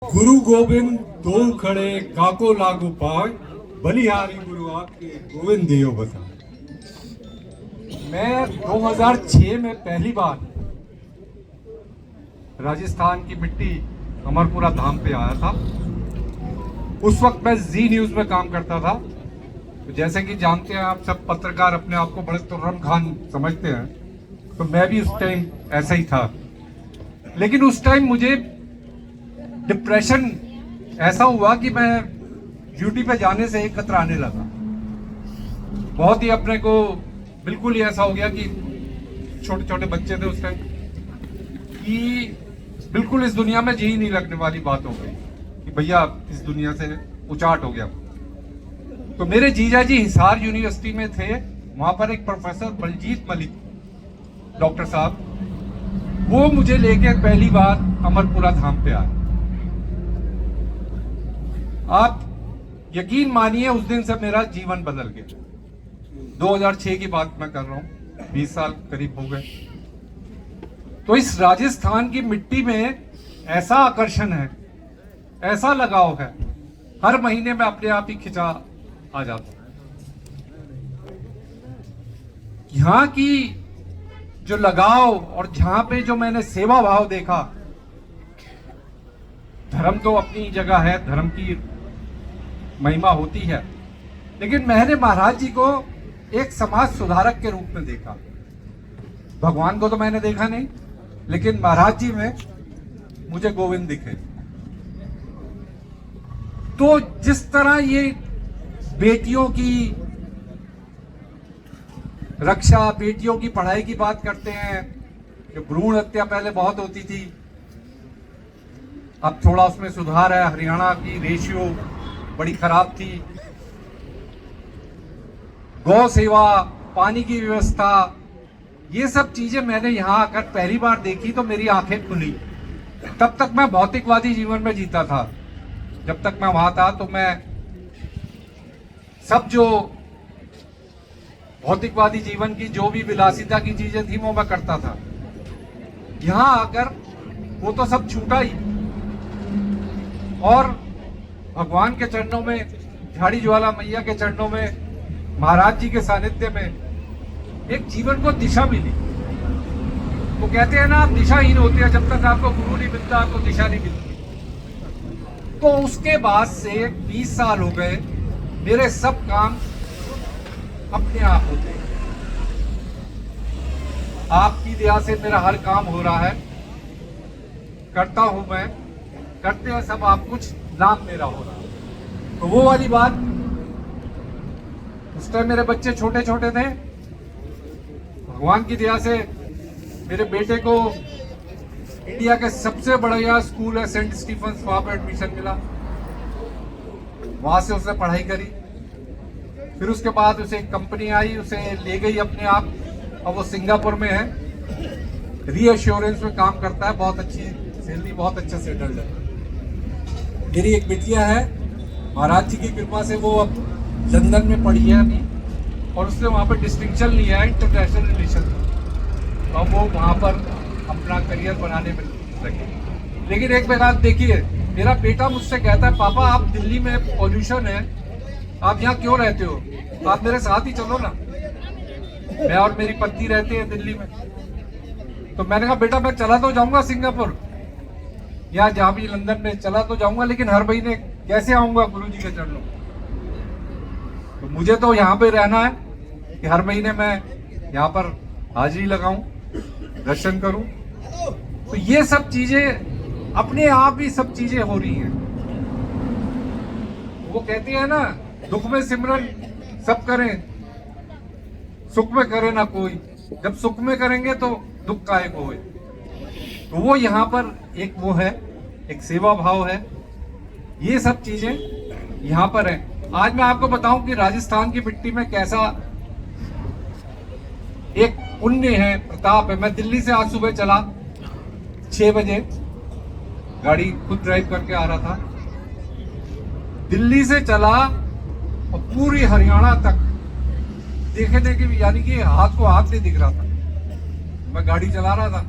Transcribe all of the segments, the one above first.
गुरु गोविंद दो खड़े काको लागू पाग बलिहारी गुरु आपके गोविंद देव बता। मैं 2006 में पहली बार राजस्थान की मिट्टी अमरपुरा धाम पे आया था। उस वक्त मैं जी न्यूज में काम करता था। तो जैसे कि जानते हैं आप सब पत्रकार अपने आप को बड़े तुर्रम खान समझते हैं, तो मैं भी उस टाइम ऐसा ही था। लेकिन उस टाइम मुझे डिप्रेशन ऐसा हुआ कि मैं ड्यूटी पे जाने से एक कतराने लगा। बहुत ही अपने को बिल्कुल ही ऐसा हो गया कि छोटे छोटे बच्चे थे उस टाइम कि बिल्कुल इस दुनिया में जी नहीं लगने वाली बात हो गई कि भैया इस दुनिया से उचाट हो गया। तो मेरे जीजा जी हिसार यूनिवर्सिटी में थे। वहां पर एक प्रोफेसर बलजीत मलिक डॉक्टर साहब, वो मुझे लेके पहली बार अमरपुरा धाम पे आए। आप यकीन मानिए उस दिन से मेरा जीवन बदल गया। 2006 की बात मैं कर रहा हूं, 20 साल करीब हो गए। तो इस राजस्थान की मिट्टी में ऐसा आकर्षण है, ऐसा लगाव है, हर महीने में अपने आप ही खिंचा आ जाता है। यहां की जो लगाव और जहां पे जो मैंने सेवा भाव देखा, धर्म तो अपनी जगह है, धर्म की महिमा होती है, लेकिन मैंने महाराज जी को एक समाज सुधारक के रूप में देखा। भगवान को तो मैंने देखा नहीं, लेकिन महाराज जी में मुझे गोविंद दिखे। तो जिस तरह ये बेटियों की रक्षा, बेटियों की पढ़ाई की बात करते हैं कि भ्रूण हत्या पहले बहुत होती थी, अब थोड़ा उसमें सुधार है। हरियाणा की रेशियो बड़ी खराब थी। गौ सेवा, पानी की व्यवस्था, ये सब चीजें मैंने यहां आकर पहली बार देखी तो मेरी आंखें खुली। तब तक मैं भौतिकवादी जीवन में जीता था। जब तक मैं वहां था तो मैं सब जो भौतिकवादी जीवन की जो भी विलासिता की चीजें थी वो मैं करता था। यहां आकर वो तो सब छूटा ही, और भगवान के चरणों में, झाड़ी ज्वाला मैया के चरणों में, महाराज जी के सानिध्य में एक जीवन को दिशा मिली। वो कहते हैं ना, आप दिशाहीन होते हैं जब तक आपको गुरु नहीं मिलता, आपको दिशा नहीं मिलती। तो उसके बाद से 20 साल हो गए, मेरे सब काम अपने आप होते हैं। आपकी दया से मेरा हर काम हो रहा है, करता हूं मैं, करते हैं सब आप, कुछ नाम मेरा हो रहा है। तो वो वाली बात, उस टाइम मेरे बच्चे छोटे छोटे थे। भगवान की दया से मेरे बेटे को इंडिया के सबसे बड़ा स्कूल है सेंट स्टीफंस, वहां पर एडमिशन मिला। वहां से उसने पढ़ाई करी। फिर उसके बाद उसे एक कंपनी आई, उसे ले गई अपने आप। अब वो सिंगापुर में है, रीअश्योरेंस में काम करता है। बहुत अच्छी सैलरी, बहुत अच्छा सेटल्ड है। मेरी एक बिटिया है, महाराज जी की कृपा से वो अब लंदन में पढ़ी है अभी, और उसने वहाँ पर डिस्टिंक्शन लिया है इंटरनेशनल रिलेशन। अब वो वहाँ पर अपना करियर बनाने में लगे। लेकिन एक बात देखिए, मेरा बेटा मुझसे कहता है, पापा आप दिल्ली में पॉल्यूशन है, आप यहाँ क्यों रहते हो, आप मेरे साथ ही चलो ना। मैं और मेरी पत्नी रहते हैं दिल्ली में। तो मैंने कहा, बेटा मैं चला तो जाऊंगा सिंगापुर या जहां भी लंदन में चला तो जाऊंगा, लेकिन हर महीने कैसे आऊंगा गुरु जी के चरणों। तो मुझे तो यहाँ पे रहना है कि हर महीने मैं यहाँ पर हाजिरी लगाऊं, दर्शन करूं। तो ये सब चीजें अपने आप ही सब चीजें हो रही हैं। वो कहते हैं ना, दुख में सिमरन सब करें, सुख में करे ना कोई। जब सुख में करेंगे तो दुख काहे को होए। तो वो यहाँ पर एक वो है, एक सेवा भाव है, ये सब चीजें यहाँ पर है। आज मैं आपको बताऊं कि राजस्थान की मिट्टी में कैसा एक पुण्य है, प्रताप है। मैं दिल्ली से आज सुबह चला 6 बजे, गाड़ी खुद ड्राइव करके आ रहा था। दिल्ली से चला और पूरी हरियाणा तक देखे, यानी कि हाथ को हाथ नहीं दिख रहा था। मैं गाड़ी चला रहा था,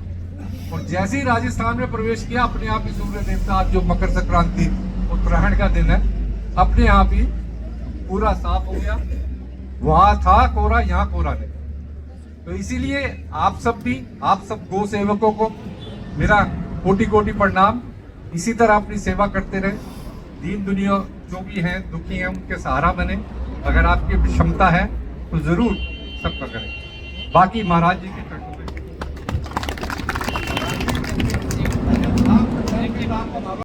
और जैसे ही राजस्थान में प्रवेश किया अपने आप ही सूर्य देवता, आज जो मकर संक्रांति उत्तरायण का दिन है, अपने आप ही पूरा साफ हो गया। वहां था कोहरा, यहाँ कोहरा नहीं। तो इसीलिए आप सब गो सेवकों को मेरा कोटि कोटि प्रणाम। इसी तरह अपनी सेवा करते रहे, दीन दुनिया जो भी हैं, दुखी हैं, उनके सहारा बने। अगर आपकी क्षमता है तो जरूर सबका करें। बाकी महाराज जी के चरणों में